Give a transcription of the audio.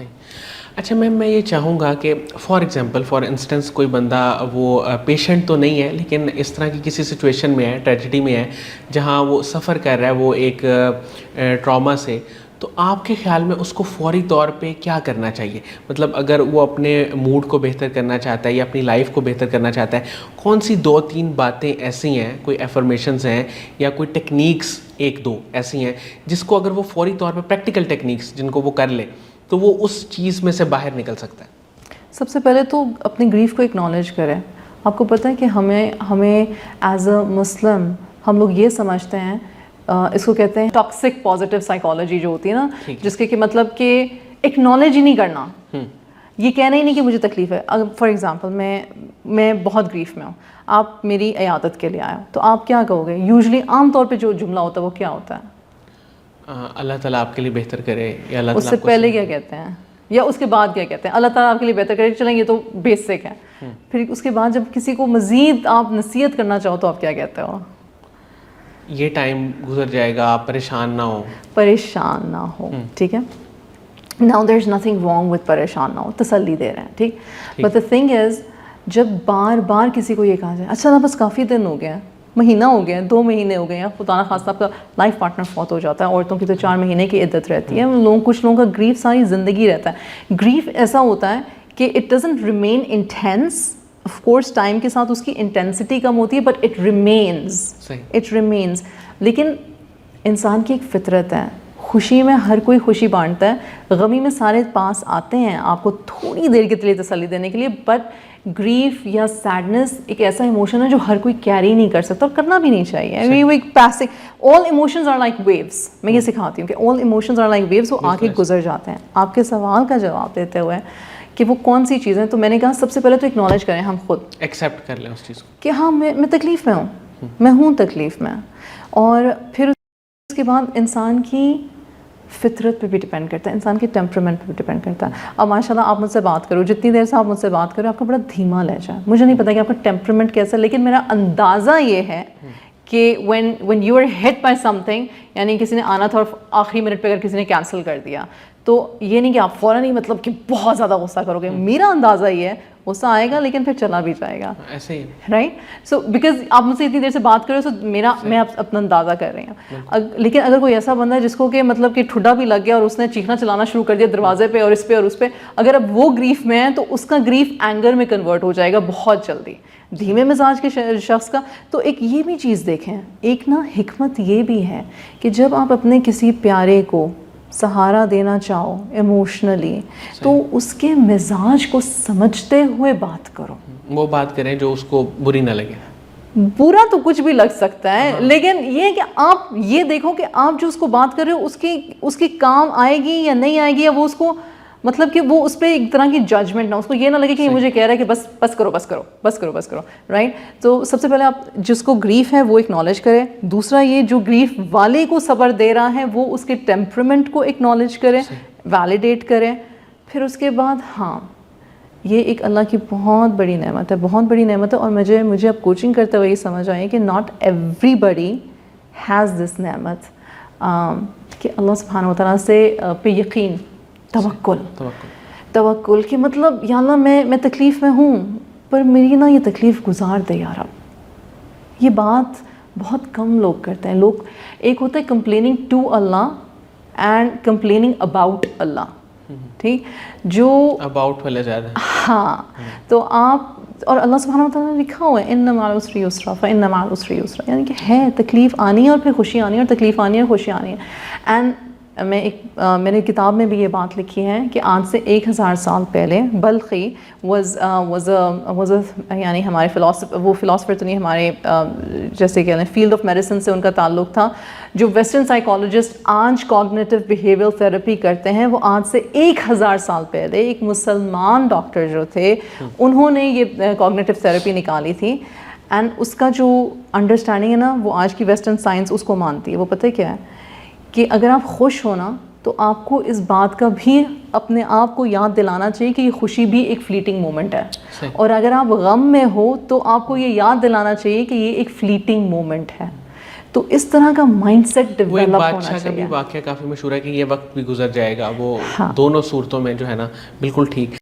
صحیح. اچھا میم میں یہ چاہوں گا کہ فار انسٹنس کوئی بندہ وہ پیشنٹ تو نہیں ہے لیکن اس طرح کی کسی سچویشن میں ہے, ٹریجڈی میں ہے, جہاں وہ سفر کر رہا ہے وہ ایک ٹراما سے, تو آپ کے خیال میں اس کو فوری طور پہ کیا کرنا چاہیے؟ مطلب اگر وہ اپنے موڈ کو بہتر کرنا چاہتا ہے یا اپنی لائف کو بہتر کرنا چاہتا ہے, کون سی 2-3 باتیں ایسی ہیں, کوئی ایفرمیشنز ہیں یا کوئی ٹیکنیکس 1-2 ایسی ہیں جس کو اگر وہ فوری طور پہ, پریکٹیکل ٹیکنیکس جن کو وہ کر لے تو وہ اس چیز میں سے باہر نکل سکتا ہے؟ سب سے پہلے تو اپنی گریف کو اکنالج کریں. آپ کو پتہ ہے کہ ہمیں ایز اے مسلم ہم لوگ یہ سمجھتے ہیں, اس کو کہتے ہیں ٹاکسک پازیٹیو سائیکالوجی جو ہوتی ہے نا, جس کے کہ مطلب کہ اکنالج ہی نہیں کرنا, یہ کہنا ہی نہیں کہ مجھے تکلیف ہے. فار ایگزامپل میں بہت گریف میں ہوں, آپ میری عیادت کے لیے آئے ہو, تو آپ کیا کہو گے؟ یوزلی عام طور پہ جو جملہ ہوتا ہے وہ کیا ہوتا ہے؟ اللہ تعالیٰ آپ کے لیے بہتر کرے, یا اللہ اس سے پہلے کیا کہتے ہیں یا اس کے بعد کیا کہتے ہیں؟ اللہ تعالیٰ آپ کے لیے بہتر کرے. چلیں یہ تو بیسک ہے. پھر اس کے بعد جب کسی کو مزید آپ نصیحت کرنا چاہو تو آپ کیا کہتے ہو؟ یہ ٹائم گزر جائے گا, آپ پریشان نہ ہو. پریشان نہ ہو, ٹھیک ہے. Now there is nothing wrong with پریشان نہ ہو, تسلی دے رہے ہیں, ٹھیک. But the thing is جب بار بار کسی کو یہ کہا جائے اچھا نا بس کافی دن ہو گیا, مہینہ ہو گیا, 2 مہینے ہو گئے, یا خدا نہ خواستہ آپ کا لائف پارٹنر فوت ہو جاتا ہے, عورتوں کی تو 4 مہینے کی عدت رہتی ہے, کچھ لوگوں کا گریف ساری زندگی رہتا ہے. گریف ایسا ہوتا ہے کہ it doesn't remain intense, of course time کے ساتھ اس کی انٹینسٹی کم ہوتی ہے, بٹ اٹ ریمینز. لیکن انسان کی ایک فطرت ہے, خوشی میں ہر کوئی خوشی بانٹتا ہے, غمی میں سارے پاس آتے ہیں آپ کو تھوڑی دیر کے لیے تسلی دینے کے لیے, بٹ گریف یا سیڈنس ایک ایسا ایموشن ہے جو ہر کوئی کیری نہیں کر سکتا, اور کرنا بھی نہیں چاہیے. آل ایموشنز آر لائک ویوز. میں یہ سکھاتی ہوں کہ آل ایموشنز آر لائک ویوز, وہ آ کے گزر جاتے ہیں. آپ کے سوال کا جواب دیتے ہوئے کہ وہ کون سی چیزیں, تو میں نے کہا سب سے پہلے تو اکنالج کریں, ہم خود ایکسیپٹ کر لیں اس چیز کو کہ ہاں میں تکلیف میں ہوں, میں ہوں تکلیف میں. اور پھر اس کے بعد انسان کی فطرت پہ بھی ڈپینڈ کرتا ہے, انسان کے ٹیمپرامنٹ پہ بھی ڈپینڈ کرتا ہے. اب ماشاء اللہ آپ مجھ سے بات کرو, جتنی دیر سے آپ مجھ سے بات کرو, آپ کا بڑا دھیما لہجہ ہے. مجھے نہیں پتا کہ آپ کا ٹیمپرامنٹ کیسا ہے, لیکن میرا اندازہ یہ ہے کہ when you are hit by something, یعنی کسی نے آنا تھا اور آخری منٹ پہ اگر کسی نے کینسل کر دیا, تو یہ نہیں کہ آپ فوراً ہی مطلب کہ بہت زیادہ غصہ کرو گے. میرا اندازہ یہ ہے غصہ آئے گا لیکن پھر چلا بھی جائے گا, ایسے ہی, رائٹ. سو بیکاز آپ مجھ سے اتنی دیر سے بات کر رہے ہو, تو میں اپنا اندازہ کر رہی ہوں. لیکن اگر کوئی ایسا بندہ ہے جس کو کہ مطلب کہ ٹھڈا بھی لگ گیا اور اس نے چیخنا چلانا شروع کر دیا دروازے پہ اور اس پہ اور اس پہ, اگر اب وہ گریف میں ہے تو اس کا گریف اینگر میں کنورٹ ہو جائے گا بہت جلدی, دھیمے مزاج کے شخص کا. تو ایک یہ بھی چیز دیکھیں, ایک نا حکمت یہ بھی ہے کہ جب آپ اپنے کسی پیارے کو سہارا دینا چاہو ایموشنلی, تو اس کے مزاج کو سمجھتے ہوئے بات کرو. وہ بات کریں جو اس کو بری نہ لگے. برا تو کچھ بھی لگ سکتا ہے, لیکن یہ ہے کہ آپ یہ دیکھو کہ آپ جو اس کو بات کر رہے ہو اس کی کام آئے گی یا نہیں آئے گی, یا وہ اس کو مطلب کہ وہ اس پہ ایک طرح کی ججمنٹ نہ, اس کو یہ نہ لگے کہ یہ مجھے کہہ رہا ہے کہ بس کرو, رائٹ. تو سب سے پہلے آپ جس کو گریف ہے وہ اکنالج کریں. دوسرا یہ جو گریف والے کو صبر دے رہا ہے وہ اس کے ٹیمپرامنٹ کو اکنالج کریں, ویلیڈیٹ کریں. پھر اس کے بعد ہاں یہ ایک اللہ کی بہت بڑی نعمت ہے, اور مجھے اب کوچنگ کرتے ہوئے یہ سمجھ آئی کہ not everybody has this نعمت, کہ اللہ سبحانہ و تعالیٰ سے پہ یقین, توکل کہ مطلب یا اللہ میں تکلیف میں ہوں, پر میری نا یہ تکلیف گزار دے یا رب. یہ بات بہت کم لوگ کرتے ہیں. لوگ ایک ہوتا ہے کمپلیننگ ٹو اللہ اینڈ کمپلیننگ اباؤٹ اللہ, ٹھیک, جو اباؤٹ والا زیادہ, ہاں. تو آپ اور اللہ سبحانہ و تعالیٰ نے لکھا ہوا ہے ان مع العسر یسرا فان مع العسر یسرا, یعنی کہ ہے تکلیف آنی ہے اور پھر خوشی آنی ہے, اور تکلیف آنی ہے اور خوشی آنی ہے. اینڈ میں نے کتاب میں بھی یہ بات لکھی ہے کہ آج سے 1000 سال پہلے بلخی یعنی ہمارے وہ فلاسفر تو نہیں, ہمارے جیسے کہ فیلڈ آف میڈیسن سے ان کا تعلق تھا. جو ویسٹرن سائیکالوجسٹ آج کوگنیٹو بیہیویئر تھراپی کرتے ہیں, وہ آج سے 1000 سال پہلے ایک مسلمان ڈاکٹر جو تھے انہوں نے یہ کوگنیٹو تھراپی نکالی تھی. اینڈ اس کا جو انڈرسٹینڈنگ ہے نا, وہ آج کی ویسٹرن سائنس اس کو مانتی ہے. وہ پتہ کیا ہے کہ اگر آپ خوش ہونا تو آپ کو اس بات کا بھی اپنے آپ کو یاد دلانا چاہیے کہ یہ خوشی بھی ایک فلیٹنگ مومنٹ ہے, اور اگر آپ غم میں ہو تو آپ کو یہ یاد دلانا چاہیے کہ یہ ایک فلیٹنگ مومنٹ ہے. تو اس طرح کا مائنڈ سیٹ وہ ایک ڈیولپ ہونا بادشاہ کا بھی چاہیے. واقعہ کافی مشہور ہے کہ یہ وقت بھی گزر جائے گا، وہ ہاں. دونوں صورتوں میں جو ہے نا بالکل ٹھیک.